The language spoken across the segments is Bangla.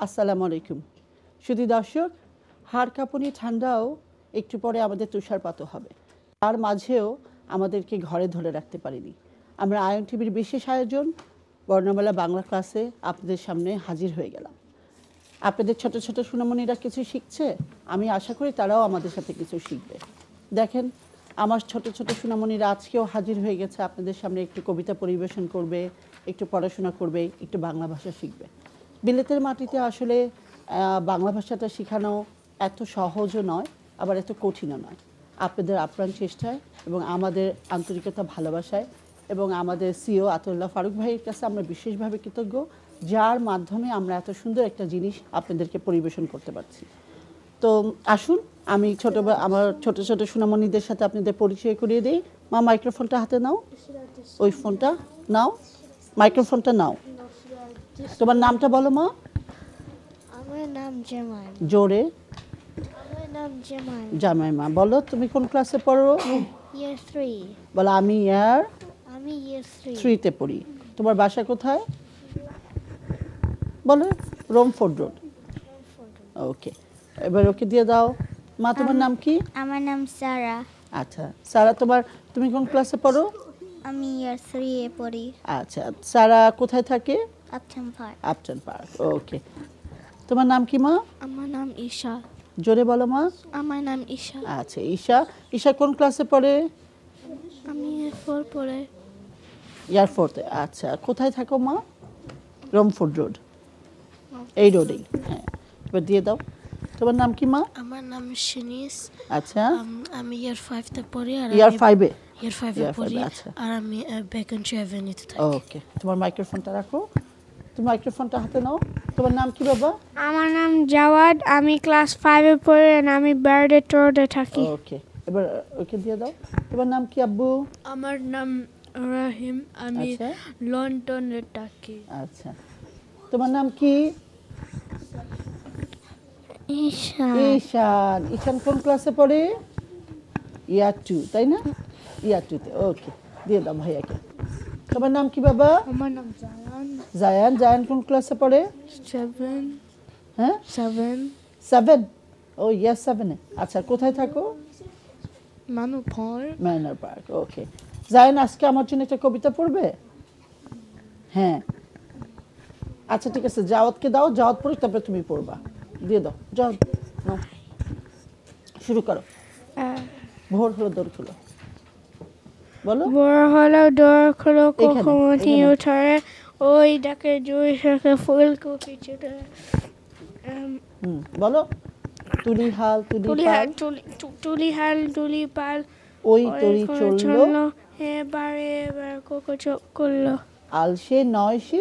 আসসালামু আলাইকুম। শুধু দর্শক, হাড় কাঁপুনি ঠান্ডাও একটু পরে আমাদের তুষারপাতও হবে, তার মাঝেও আমাদেরকে ঘরে ধরে রাখতে পারিনি। আমরা আয়ন টিভির বিশেষ আয়োজন বর্ণমালা বাংলা ক্লাসে আপনাদের সামনে হাজির হয়ে গেলাম। আপনাদের ছোট ছোট সোনামণিরা কিছু শিখছে, আমি আশা করি তারাও আমাদের সাথে কিছু শিখবে। দেখেন, আমার ছোট ছোট সোনামণিরা আজকেও হাজির হয়ে গেছে আপনাদের সামনে, একটু কবিতা পরিবেশন করবে, একটু পড়াশোনা করবে, একটু বাংলা ভাষা শিখবে। বিলেতের মাটিতে আসলে বাংলা ভাষাটা শেখানো এত সহজও নয়, আবার এত কঠিনও নয়। আপনাদের আপ্রাণ চেষ্টায় এবং আমাদের আন্তরিকতা ভালোবাসায় এবং আমাদের সিও আতাউল্লাহ ফারুক ভাইয়ের কাছে আমরা বিশেষভাবে কৃতজ্ঞ, যার মাধ্যমে আমরা এত সুন্দর একটা জিনিস আপনাদেরকে পরিবেশন করতে পারছি। তো আসুন, আমি আমার ছোট ছোট সোনামণিদের সাথে আপনাদের পরিচয় করিয়ে দিই। মা, মাইক্রোফোনটা হাতে নাও, ওই ফোনটা নাও, মাইক্রোফোনটা নাও। তোমার নামটা বলো মা। আমার নাম জামাইমা। জোরে। আমার নাম জামাইমা। জামাইমা, বলো তুমি কোন ক্লাসে পড়ো? ইয়ার 3। বলো আমি ইয়ার আমি ইয়ার 3। 3-তে পড়ি। তোমার বাসা কোথায়? বলো রোমফোর্ড রোড। ওকে, এবার ওকে দিয়ে দাও। মা, তোমার নাম কি? আমার নাম সারা। আচ্ছা সারা, তুমি কোন ক্লাসে পড়ো? আমি ইয়ার 3 এ পড়ি। আচ্ছা, সারা কোথায় থাকে? Upton park. Upton park. ওকে, তোমার নাম কি মা? আমার নাম ঈশা। জোরে বলো মা। আমার নাম ঈশা। আচ্ছা ঈশা। ঈশা কোন ক্লাসে পড়ে? আমি ইয়ার 4 পড়ে। ইয়ার 4-তে। আচ্ছা, কোথায় থাকো মা? রোমফোর্ড রোড, এই রোডেই। হ্যাঁ, এবার দিয়ে দাও। তোমার নাম কি মা? আমার নাম শিনিস। আচ্ছা, আমি ইয়ার 5-তে পড়ি। আর ইয়ার 5-এ? ইয়ার 5-এ পড়ি। আচ্ছা, আর আমি বেকনশি অ্যাভিনিউতে থাকি। ওকে, তোমার মাইক্রোফোনটা রাখো। তুমি মাইক্রোফোনটা হাতে নাও। তোমার নাম কি বাবা? আমার নাম জাওয়াদ, আমি ক্লাস 5 এ পড়ি আর আমি বার্ডেট রোডে থাকি। ওকে, এবার ওকে দিয়ে দাও। তোমার নাম কি আব্বু? আমার নাম রাহিম, আমি আচ্ছা লন্ডনে থাকি। আচ্ছা, তোমার নাম কি? ঈশা। ঈশান। ঈশান কোন ক্লাসে পড়ে? ইয়ার 2, তাই না? ইয়ার 2-তে। ওকে, দিয়ে দাও ভাইয়াকে। তোমার নাম কি বাবা? আমার নাম জায়ান। জায়ান। জায়ান কোন ক্লাসে পড়ে? 7 হ্যাঁ, 7 7। ও ইয়ার 7-এ। আচ্ছা, কোথায় থাকো? Manor park. Manor park. Okay, Zayan আজকে আমার জন্য একটা কবিতা পড়বে? হ্যাঁ, আচ্ছা ঠিক আছে, জাওয়াতকে দাও, জাওয়াত পড়ি, তারপরে তুমি পড়বা। দিয়ে দাও জাওয়াত, নাও, শুরু করো। ভোর হলো দৌড় খুলো, বলো। বড় হলো দৌড় খোলো, এখানে, কোকোমতি এখানে। উঠে, ওই ডাকে জুই শাকে ফুলকপি চুটে। বলো। তুলি হাল তুলি পাল, তুলি হাল তুলি পাল, ওই তরি চললো, এবারে এবার কোকো চোখ করলো। আলসে নয় সে,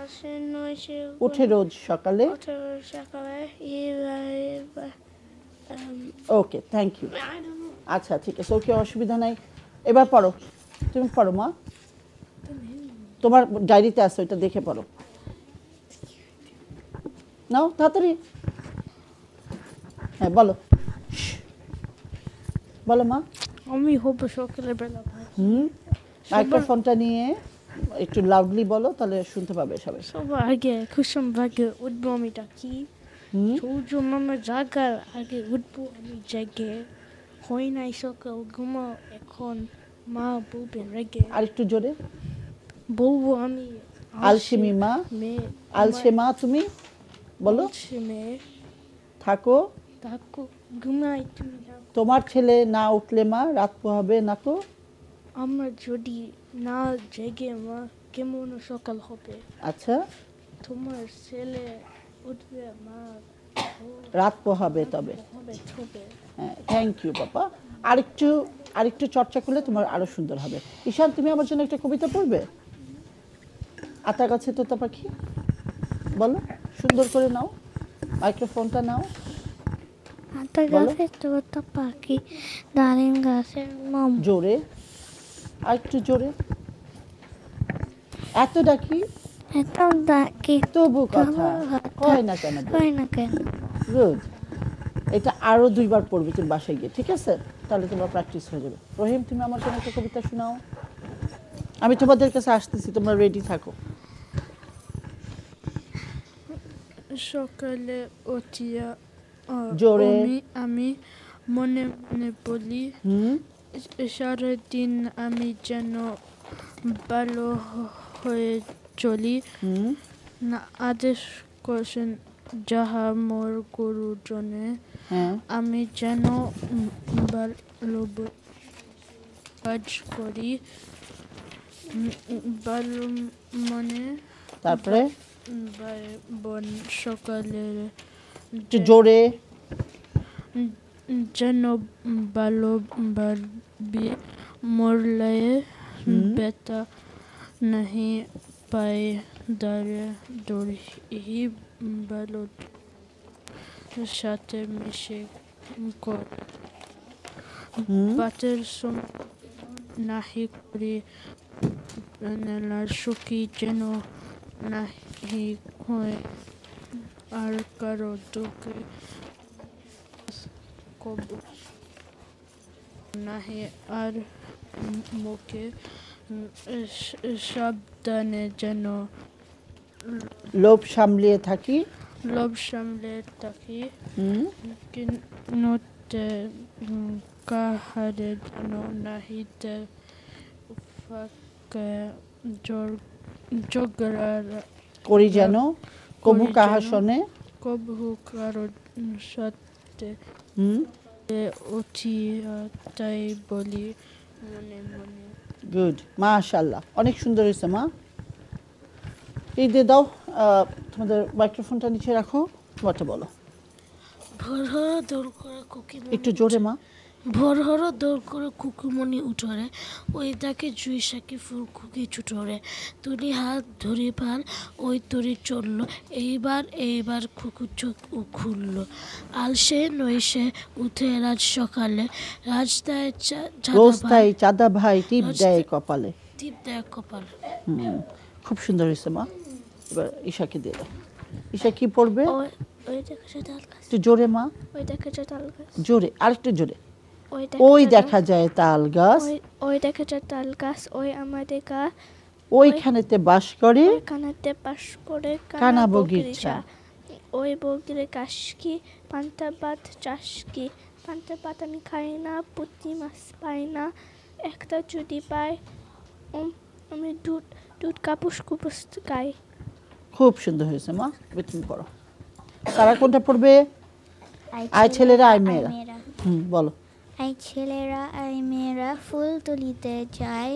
আসে নয় সে ওঠে রোজ সকালে। ওঠে সকালে, এবার ওকে, থ্যাংক ইউ। আচ্ছা ঠিক আছে, ওকে, অসুবিধা নাই। এবার পড়ো, তুমি পড়ো মা। তোমার ডায়েরিতে আছে, ওইটা দেখে পড়ো। নাও তাড়াতাড়ি। হ্যাঁ বলো, বলো মা। আমি হব সকালবেলা। মাইক্রোফোনটা নিয়ে একটু লাউডলি বলো, তাহলে শুনতে পাবে সবাই। সবার আগে কুসুম ভাগে উঠবো আমি ডাকি। সূর্য মামার জাগার আগে উঠবো আমি জেগে। হয় নাই সকাল, ঘুমাও এখন, মা বলবেন রেগে। আর একটু জোরে বলবো আমি আলসেমি মা। মেয়ে। আলসে মা তুমি বলো। আলসে মেয়ে, থাকো, তাকো ঘুমাই তুমি থাকো। তোমার ছেলে না উঠলে মা রাত পোহাবে নাকো। আমরা যদি না জেগে মা কেমন সকাল হবে। আচ্ছা, তোমার ছেলে উঠবে মা রাত পোহাবে তবে। হবে ছবে। হ্যাঁ, থ্যাংক ইউ বাবা। আরেকটু চর্চা করলে তোমার আরো সুন্দর হবে। ঈশান, তুমি আমার জন্য একটা কবিতা পড়বে? আতা গাছে তোতা পাখি, বলো সুন্দর করে। নাও মাইক্রোফোনটা, নাও। আতা গাছে তোতা পাখি, ডালিম গাছের মম। জোরে, আর একটু জোরে। এত ডাকি এত ডাকি তবু কথা কয় না কেন? হয় না কেন? গুড। এটা আরো 2বার পড়বে তুমি বাসায় গিয়ে, ঠিক আছে? তাহলে তোমার প্র্যাকটিস হয়ে যাবে। রহিম, তুমি আমার জন্য একটা কবিতা শোনাও। আমি তোমাদের কাছে আসতেছি, তোমরা রেডি থাকো। সকালে উঠিয়া জোরে। আমি মনে মনে বলি হুম সারাদিন আমি যেন ভালো হয়ে চলি। হুম না আদেশ করছেন যাহা মোর গুরুজনে, হ্যাঁ আমি যেন ভালো কাজ করি। ভালো মানে তারপরে ভাই বোন সকালের একটু জোরে। যেন ভালো ভাবি মরলে বেতা নাহি পাই দাঁড়ে দড়ি ভালো সাথে মিশে কর বাতের নাহি করি নেলার সুখী যেন নাহি হয় আর কারো দুঃখে কবু নাহি আর মুখে সাবধানে যেন লোভ সামলিয়ে থাকি। লোভ সামলে থাকি। হুম কিনুতে কাহারে যেন নাহিতে ফাঁকে ঝগড়া করি যেন কবু করি কাহার যেন। শোনে। কবু কারো সাথে হুম উঠি তাই বলি মনে মনে। গুড মাশাআল্লাহ, অনেক সুন্দর হয়েছে মা। এই দিয়ে দাও, তোমাদের মাইক্রোফোনটা নিচে রাখো, তোমারটা বলো ভোর হরো দৌড় করে কুকিমনি একটু জোরে মা। ভোর হরো দৌড় করে কুকুমনি উঠরে, ওই তাকে জুই সাকি ফুল কুকি ছুটরে, তুলি হাত ধরে পাল ওই তরি চলল, এইবার কুকু চোখ খুলল, আলসে নইসে উঠে রাজ সকালে, রাজদায় রোজ তাই চাঁদা ভাই টিপ দেয় কপালে। টিপ দেয় কপাল। খুব সুন্দর হয়েছে মা। এবার ঈশাকে দিয়ে দাও। ঈশা কি পড়বে? ওই দেখা যায় তাল গাছ, একটু জোরে মা, ওই দেখা যায় তাল গাছ, জোরে আরেকটু জোরে। ওই ওই দেখা যায় তাল গাছ, ওই দেখা যায় তাল গাছ, ওই আমাদের গা, ওইখানেতে বাস করে ওই কানাতে পাশ করে কানা বগিচা। ওই বগিরে কাশ কি পান্তা ভাত চাষ কি, পান্তা ভাত আমি খাই না, পুঁটি মাছ পাই না, একটা যদি পাই আমি দুধ কাপুস কুপুস খাই। খুব সুন্দর হয়েছে মা। এবার তুমি পড়ো। তারা কোনটা পড়বে? আয় ছেলেরা আয় মেয়েরা। বলো। আই ছেলেরা আই মেয়েরা ফুল তুলিতে যায়,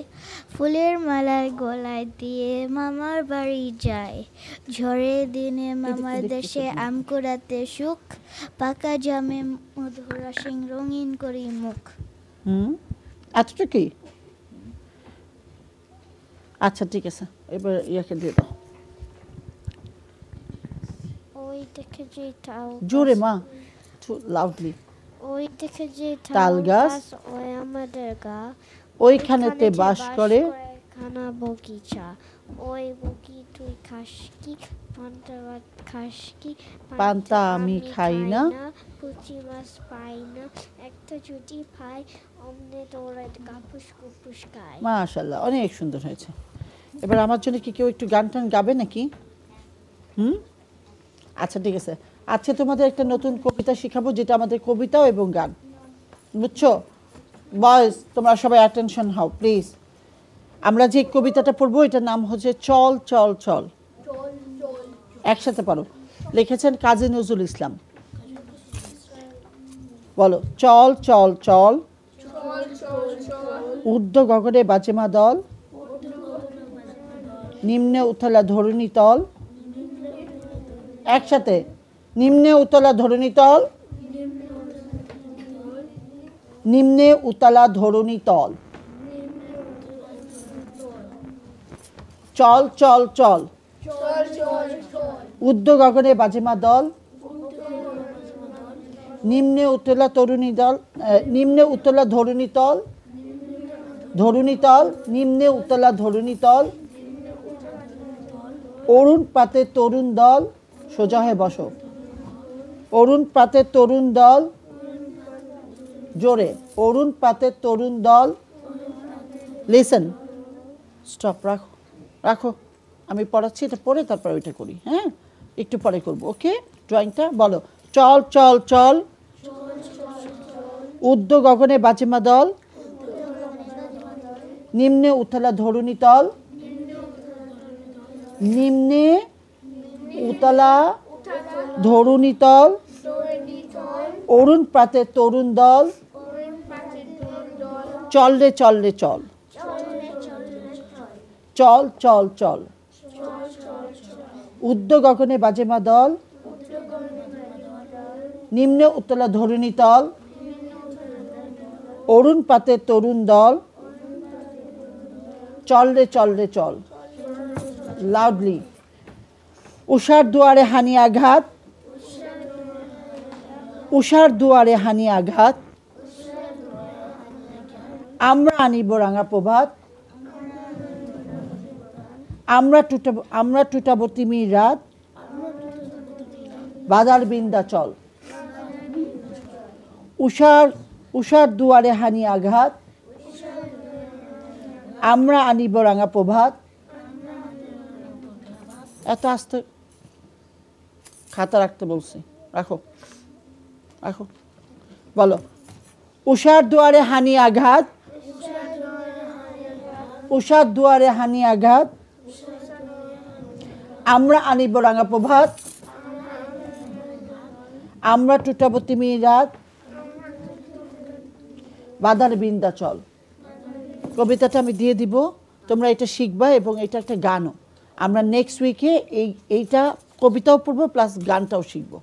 ফুলের মালার গলায় দিয়ে মামার বাড়ি যায়, ঝড়ের দিনে মামার দেশে আম কুড়াতে সুখ, পাকা জামে মধুরা সিং রঙিন করি মুখ। এতটা কি? আচ্ছা ঠিক আছে, এবার ইয়াকে দিয়ে দাও। ওই দেখে যে তাল জোরে মা, লাউডলি। ওই দেখে যে তাল গাছ, ওই আমাদের গা, ওইখানেতে বাস করে খানা বগিচা, ওই বগি তুই খাস কি পান্তা ভাত খাস কি, পান্তা আমি খাই না, পুঁটি মাছ পাই না, একটা যদি পাই অমনে তোরা কাপুস কুপুস খাই। মাশাআল্লাহ, অনেক সুন্দর হয়েছে। এবার আমার জন্য কি কেউ একটু গান টান গাবে নাকি? আচ্ছা ঠিক আছে, আজকে তোমাদের একটা নতুন কবিতা শেখাবো, যেটা আমাদের কবিতাও এবং গান, বুঝছো? বয়েজ তোমরা সবাই অ্যাটেনশন হও প্লিজ। আমরা যে কবিতাটা পড়বো এটার নাম হচ্ছে চল চল চল। একসাথে পারো। লিখেছেন কাজী নজরুল ইসলাম। বলো। চল চল চল, ঊর্ধ্ব গগনে বাজেমা দল, নিম্নে উতলা ধরণী তল। একসাথে, নিম্নে উতলা ধরণী তল, নিম্নে উতলা ধরণী তল। চল চল চল, ঊর্ধ্ব গগনে বাজেমা দল, নিম্নে উতলা তরুণী দল, নিম্নে উতলা ধরণী তল, ধরণী তল, নিম্নে উতলা ধরণী তল, অরুণ পাতে তরুণ দল, সোজা হয়ে বসো। অরুণ পাতে তরুণ দল, জোরে। অরুণ পাতে তরুণ দল, লিসেন, স্টপ, রাখো রাখো, আমি পড়াচ্ছি, এটা পড়ে তারপর ওইটা করি। হ্যাঁ, একটু পরে করব ওকে ড্রয়িংটা বলো চল চল চল ঊর্ধ্ব গগনে বাজে মাদল নিম্নে উতলা ধরণী তল নিম্নে উতলা ধরণী তল অরুণ প্রাতে তরুণ দল চল রে চল রে চল চল চল চল ঊর্ধ্ব গগনে বাজে মাদল নিম্নে উতলা ধরণী তল অরুণ পাতে তরুণ দল চল রে চল রে চল লাউডলি উষার দুয়ারে হানি আঘাত উষার দুয়ারে হানি আঘাত আমরা আনিব রাঙা প্রভাত আমরা টুটাবো তিমির রাত বাজার বিন্দা চল উষার দুয়ারে হানি আঘাত আমরা আনিব রাঙা প্রভাত এত আস্তে খাতা রাখতে বলছি রাখো রাখো বলো উষার দুয়ারে হানি আঘাত উষার দুয়ারে হানি আঘাত আমরা আনিব রাঙা প্রভাত আমরা টুটাবো তিমির রাত বাধার বিন্দা চল কবিতাটা আমি দিয়ে দিব তোমরা এটা শিখবা এবং এটা একটা গানও আমরা নেক্সট উইকে এইটা কবিতাও পড়বো প্লাস গানটাও শিখবো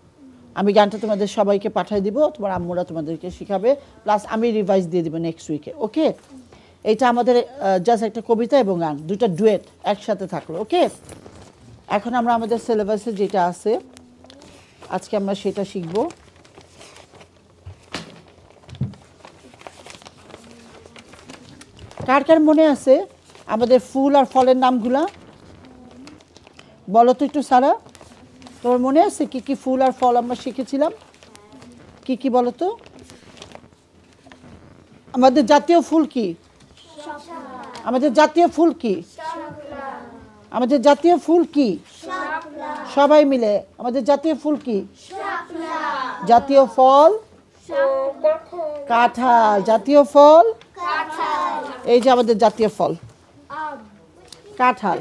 আমি গানটা তোমাদের সবাইকে পাঠিয়ে দিব তোমার আম্মুরা তোমাদেরকে শিখাবে প্লাস আমি রিভাইজ দিয়ে দিব নেক্সট উইকে ওকে এটা আমাদের জাস্ট একটা কবিতা এবং গান দুটো ডুয়েট একসাথে থাকলো ওকে এখন আমরা আমাদের সিলেবাসে যেটা আছে আজকে আমরা সেটা শিখবো কার কার মনে আছে আমাদের ফুল আর ফলের নামগুলা বলো তো একটু সারা তোমার মনে আছে কি কি ফুল আর ফল আমরা শিখেছিলাম কি কি বলো তো আমাদের জাতীয় ফুল কি আমাদের জাতীয় ফুল কি আমাদের জাতীয় ফুল কি সবাই মিলে আমাদের জাতীয় ফুল কি জাতীয় ফল কাঁঠাল জাতীয় ফল এই যে আমাদের জাতীয় ফল কাঁঠাল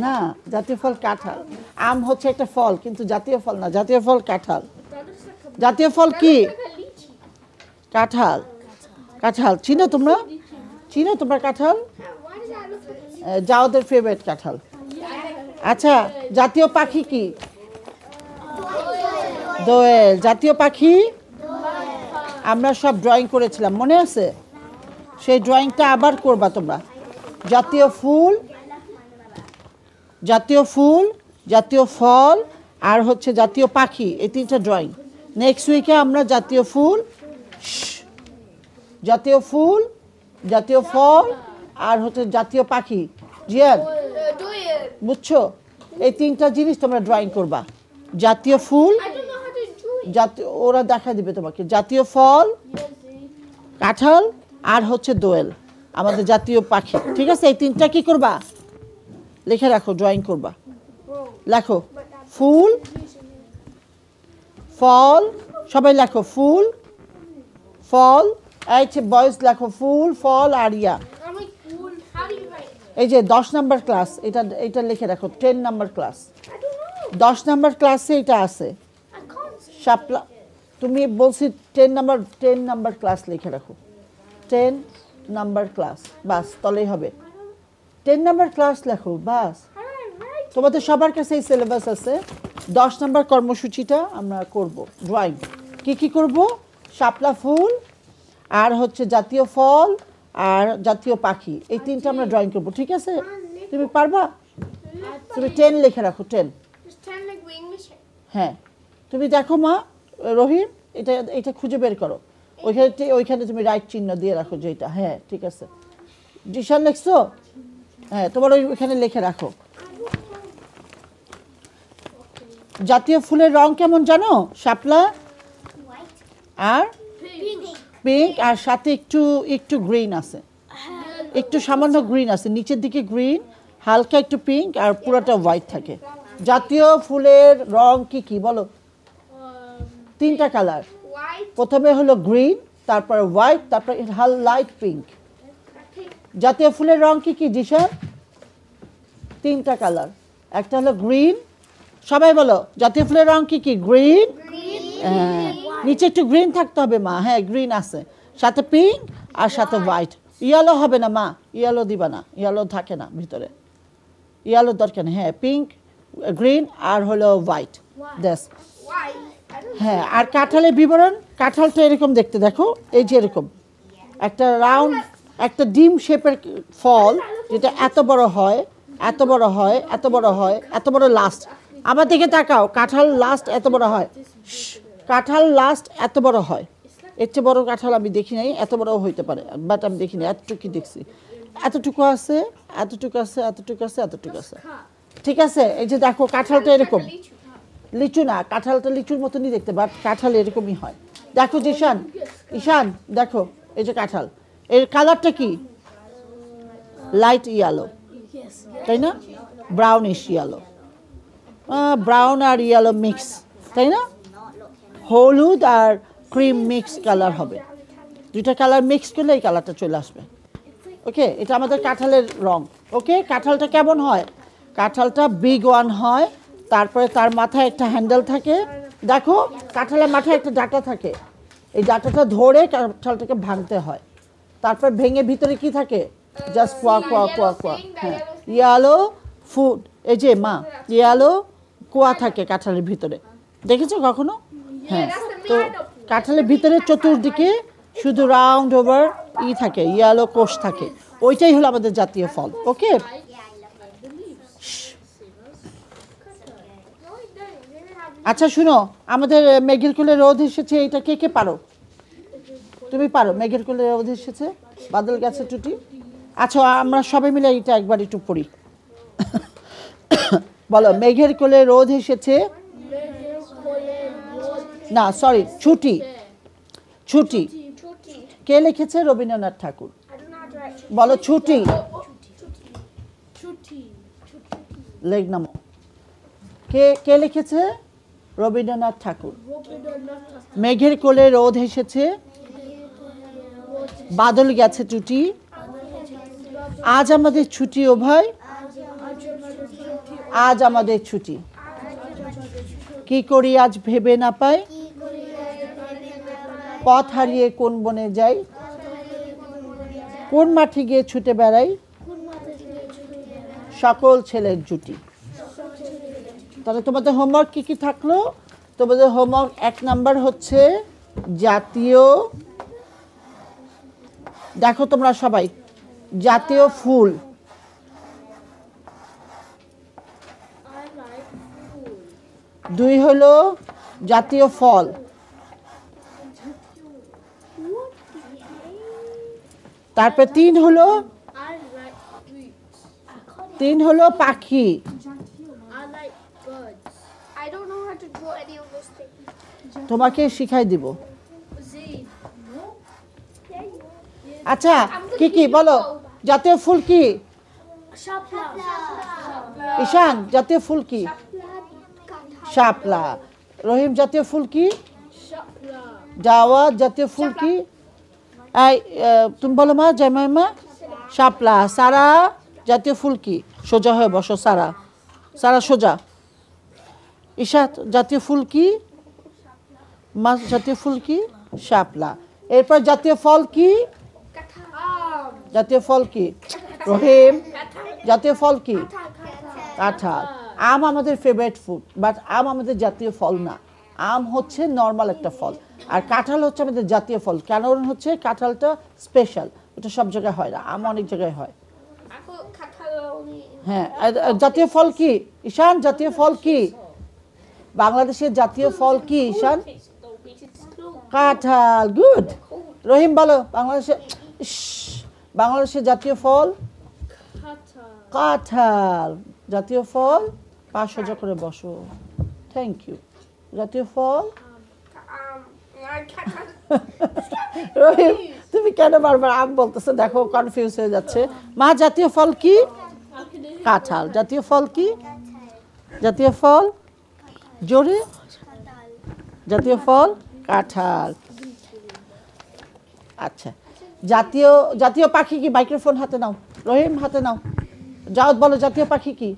না জাতীয় ফল কাঁঠাল আম হচ্ছে একটা ফল কিন্তু জাতীয় ফল না জাতীয় ফল কাঁঠাল জাতীয় ফল কি কাঁঠাল কাঁঠাল চিনো তোমরা কাঁঠাল যা ওদের ফেভারিট কাঁঠাল আচ্ছা জাতীয় পাখি কি দোয়েল জাতীয় পাখি আমরা সব ড্রয়িং করেছিলাম মনে আছে সেই ড্রয়িংটা আবার করবা তোমরা জাতীয় ফুল জাতীয় ফল আর হচ্ছে জাতীয় পাখি এই তিনটা ড্রয়িং নেক্সট উইকে আমরা জাতীয় ফুল জাতীয় ফল আর হচ্ছে জাতীয় পাখি জিয়ান বুঝছো এই তিনটা জিনিস তোমরা ড্রয়িং করবা জাতীয় ফুল জাতীয় ওরা দেখা দিবে তোমাকে জাতীয় ফল কাঁঠাল আর হচ্ছে দোয়েল আমাদের জাতীয় পাখি ঠিক আছে এই তিনটা কি করবা লিখে রাখো ড্রয়িং করবা লেখো ফুল ফল সবাই লেখো ফুল ফল এই যে বয়েজ লেখো ফুল ফল আর ইয়া এই যে 10 নাম্বার ক্লাস এটা লিখে রাখো 10 নাম্বার ক্লাস 10 নাম্বার ক্লাসে এটা আছে শাপলা তুমি বলছি 10 নাম্বার ক্লাস লিখে রাখো 10 নাম্বার ক্লাস বাস তলেই হবে 10 নাম্বার ক্লাস লেখো বাস তোমাদের সবার কাছে এই সিলেবাস আছে 10 নাম্বার কর্মসূচিটা আমরা করব ড্রয়িং কি করব শাপলা ফুল আর হচ্ছে জাতীয় ফল আর জাতীয় পাখি এই তিনটা আমরা ড্রয়িং করব ঠিক আছে তুমি পারবা তুমি 10 লিখে রাখো 10 হ্যাঁ তুমি দেখো মা রহিম এটা খুঁজে বের করো ওইখানে তুমি রাইট চিহ্ন দিয়ে রাখো যেটা হ্যাঁ ঠিক আছে জিশান লিখছো হ্যাঁ তোমার ওইখানে লিখে রাখো জাতীয় ফুলের রং কেমন জানো শাপলা আর পিঙ্ক আর সাথে একটু গ্রিন আছে একটু সামান্য গ্রিন আছে নিচের দিকে গ্রিন হালকা একটু পিঙ্ক আর পুরোটা হোয়াইট থাকে জাতীয় ফুলের রং কি কি বলো? তিনটা কালার, প্রথমে হলো গ্রিন, তারপর হোয়াইট, তারপর লাইট পিঙ্ক। জাতীয় ফুলের রং কি কি জিশান? তিনটা কালার, একটা হলো গ্রিন, সবাই বলো জাতীয় ফুলের রং কি কি? গ্রিন, নিচে একটু গ্রিন থাকতে হবে মা, হ্যাঁ গ্রিন আছে, সাথে পিঙ্ক আর সাথে হোয়াইট। ইয়েলো হবে না মা, ইয়েলো দিবা না, ইয়েলো থাকে না ভিতরে, ইয়েলো দরকার নেই। হ্যাঁ পিঙ্ক, গ্রিন আর হলো হোয়াইট, দ্যাটস। হ্যাঁ আর কাঁঠালের বিবরণ, কাঁঠালটা এরকম দেখতে, দেখো এই যে এরকম একটা রাউন্ড, একটা ডিম শেপের ফল, যেটা এত বড় হয়, এত বড় হয়, এত বড় হয়, এত বড় লাস্ট। আমার দিকে তাকাও, কাঁঠাল লাস্ট এত বড় হয়, কাঁঠাল লাস্ট এত বড় হয়। এর চেয়ে বড় কাঁঠাল আমি দেখি নাই, এত বড় হইতে পারে বাট আমি দেখিনি, এতটুকু দেখছি, এতটুকু আছে, এতটুকু আছে, এতটুকু আছে, এতটুকু আছে, ঠিক আছে। এই যে দেখো কাঁঠালটা এরকম, লিচু না, কাঁঠালটা লিচুর মতনই দেখতে, বাট কাঁঠাল এরকমই হয়। দেখো ঈশান, ঈশান দেখো এই যে কাঁঠাল, এর কালারটা কি? লাইট ইয়েলো, তাই না? ব্রাউনিশ ইয়েলো, ব্রাউন আর ইয়েলো মিক্স, তাই না? হলুদ আর ক্রিম মিক্স কালার হবে, দুইটা কালার মিক্স করলে এই কালারটা চলে আসবে। ওকে, এটা আমাদের কাঁঠালের রং। ওকে, কাঁঠালটা কেমন হয়? কাঁঠালটা বিগ ওয়ান হয়, তারপরে তার মাথায় একটা হ্যান্ডেল থাকে। দেখো কাঁঠালের মাথায় একটা ডাঁটা থাকে, এই ডাঁটাটা ধরে কাঁঠালটাকে ভাঙতে হয়, তারপর ভেঙে ভিতরে কি থাকে? জাস্ট কোয়া কোয়া কোয়া কোয়া, হ্যাঁ ইয়েলো ফুড, এই যে মা ইয়েলো কোয়া থাকে কাঁঠালের ভিতরে, দেখেছো কখনো? হ্যাঁ, তো কাঁঠালের ভিতরে চতুর্দিকে শুধু রাউন্ড ওভার থাকে, ইয়েলো কোষ থাকে, ওইটাই হলো আমাদের জাতীয় ফল। ওকে, আচ্ছা শুনো, আমাদের মেঘের কোলে রোদ এসেছে, এটা কে কে পারো? তুমি পারো? মেঘের কোলে রোদ এসেছে, বাদল গেছে টুটি। আচ্ছা আমরা সবাই মিলে এটা একবার একটু পড়ি। বলো, মেঘের কোলে রোদ এসেছে, না সরি ছুটি, ছুটি কে লিখেছে? রবীন্দ্রনাথ ঠাকুর। বলো ছুটি, লেখ নামো, কে কে লিখেছে? রবীন্দ্রনাথ ঠাকুর। মেঘের কোলে রোদ এসেছে, বাদল গেছে টুটি, আজ আমাদের ছুটি ও ভাই, আজ আমাদের ছুটি, কি করি আজ ভেবে না পাই, পথ হারিয়ে কোন বনে যাই, কোন মাঠে গিয়ে ছুটে বেড়াই, সকল ছেলের জুটি। তাহলে তোমাদের হোমওয়ার্ক কি কি থাকলো? তোমাদের হোমওয়ার্ক 1 নাম্বার হচ্ছে জাতীয়, দেখো তোমরা সবাই জাতীয় ফুল, 2 হলো জাতীয় ফল, 3 হলো, 3 হলো পাখি, তোমাকে শিখাই দিব। আচ্ছা কি কি বলো, জাতীয় ফুল কি? ঈশান জাতীয় ফুল কি? শাপলা। রহিম জাতীয় ফুল কি? জাওয়াদ জাতীয় ফুল কি? তুমি বলো মা, জামাইমা। শাপলা। সারা জাতীয় ফুল কি? সোজা হয়ে বসো সারা, সারা সোজা। ঈশাত জাতীয় ফুল কি? মা জাতীয় ফুল কি? শাপলা। এরপর জাতীয় ফল কি? জাতীয় ফল কি? রহিম জাতীয় ফল কি? কাঁঠাল। আম আমাদের ফেভারিট ফুড, বাট আম আমাদের জাতীয় ফল না, আম হচ্ছে নর্মাল একটা ফল, আর কাঁঠাল হচ্ছে আমাদের জাতীয় ফল। কারণ হচ্ছে কাঁঠালটা স্পেশাল, ওটা সব জায়গায় হয় না, আম অনেক জায়গায় হয়। হ্যাঁ, জাতীয় ফল কি? ঈশান জাতীয় ফল কি? বাংলাদেশের জাতীয় ফল কি ঈশান? কাঁঠাল। গুড। রহিম বলো, বাংলাদেশের জাতীয় ফল? কাঁঠাল। জাতীয় ফল? পা সোজা করে বসো, থ্যাংক ইউ। জাতীয় ফল? রহিম তুমি কেন বারবার আম বলতেছো? দেখো কনফিউজ হয়ে যাচ্ছে। মা জাতীয় ফল কি? কাঁঠাল। জাতীয় ফল কি? জাতীয় ফল জোরে, জাতীয় ফল কাঁঠাল। আচ্ছা, জাতীয় জাতীয় পাখি কি? মাইক্রোফোন হাতে নাও, রহিম হাতে নাও, যাও বলো জাতীয় পাখি কি?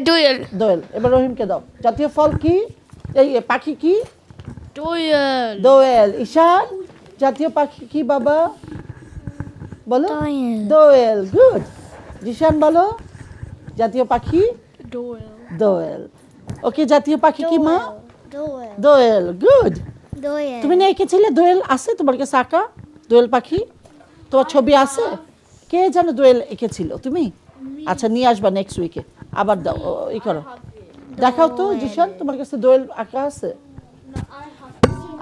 দোয়েল। দোয়েল। এবার রহিমকে দাও। জাতীয় ফল কি? এই পাখি কি? দোয়েল। দোয়েল। ঈশান, জাতীয় পাখি কি বাবা? বলো। দোয়েল। দোয়েল। গুড। জিশান বলো জাতীয় পাখি? দোয়েল। দোয়েল। ওকে, জাতীয় পাখি কি মা? দোয়েল। দোয়েল। গুড। দোয়েল। তুমি না এঁকেছিলে? দোয়েল আছে তোমার কাছে আঁকা? দোয়েল পাখি তোমার ছবি আছে? কে যেন দোয়েল এঁকেছিল? তুমি? আচ্ছা, নিয়ে আসবা নেক্সট উইকে। আবার দাও, ই করো, দেখাও তো জিশান, তোমার কাছে দোয়েল আঁকা আছে?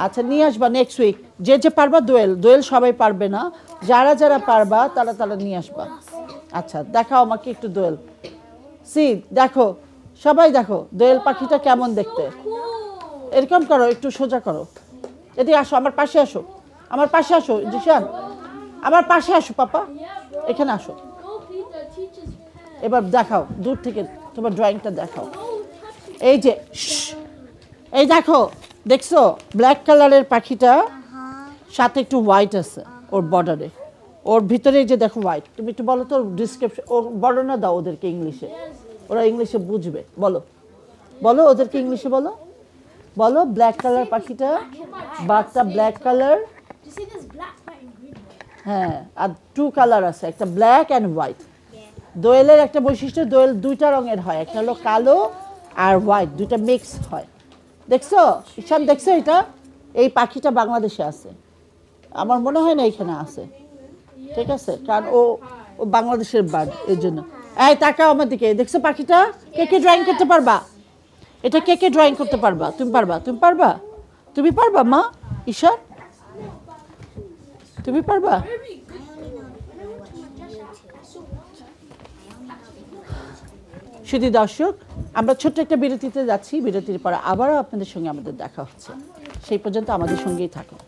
আচ্ছা, নিয়ে আসবা নেক্সট উইক। যে যে পারবা দোয়েল, দোয়েল সবাই পারবে না, যারা যারা পারবা তারা তারা নিয়ে আসবা। আচ্ছা, দেখাও আমাকে একটু দোয়েল। সি, দেখো সবাই, দেখো দোয়েল পাখিটা কেমন দেখতে। এরকম করো, একটু সোজা করো। এদিকে আসো, আমার পাশে আসো, আমার পাশে আসো জিশান, আমার পাশে আসো পাপা, এখানে আসো। এবার দেখাও দূর থেকে তোমার ড্রয়িংটা দেখাও। এই যে এই দেখো, দেখছো ব্ল্যাক কালারের পাখিটা, সাথে একটু হোয়াইট আছে ওর বর্ডারে, ওর ভিতরে যে দেখো হোয়াইট। তুমি একটু বলো তো ডিসক্রিপশন, ওর বর্ণনা দাও ওদেরকে ইংলিশে, ওরা ইংলিশে বুঝবে। বলো বলো ওদেরকে ইংলিশে বলো, বলো ব্ল্যাক কালার পাখিটা, বাঘটা ব্ল্যাক কালার। হ্যাঁ, আর 2 কালার আছে, একটা ব্ল্যাক অ্যান্ড হোয়াইট। দোয়েলের একটা বৈশিষ্ট্য, দোয়েল 2টা রঙের হয়, একটা হলো কালো আর হোয়াইট, 2টা মিক্স হয়। দেখছো ঈশান, দেখছো এটা? এই পাখিটা বাংলাদেশে আছে, আমার মনে হয় না এখানে আছে, ঠিক আছে, কারণ ও ও বাংলাদেশের বার্ড, এর জন্য। এই তাকাও আমার দিকে, দেখছো পাখিটা? কে কে ড্রয়িং করতে পারবা? এটা কে কে ড্রয়িং করতে পারবা? তুমি পারবা? তুমি পারবা? তুমি পারবা মা? ঈশান, তুমি পারবা? শুধু দর্শক, আমরা ছোট্ট একটা বিরতিতে যাচ্ছি, বিরতির পর আবারও আপনাদের সঙ্গে আমাদের দেখা হচ্ছে। সেই পর্যন্ত আমাদের সঙ্গেই থাকুন।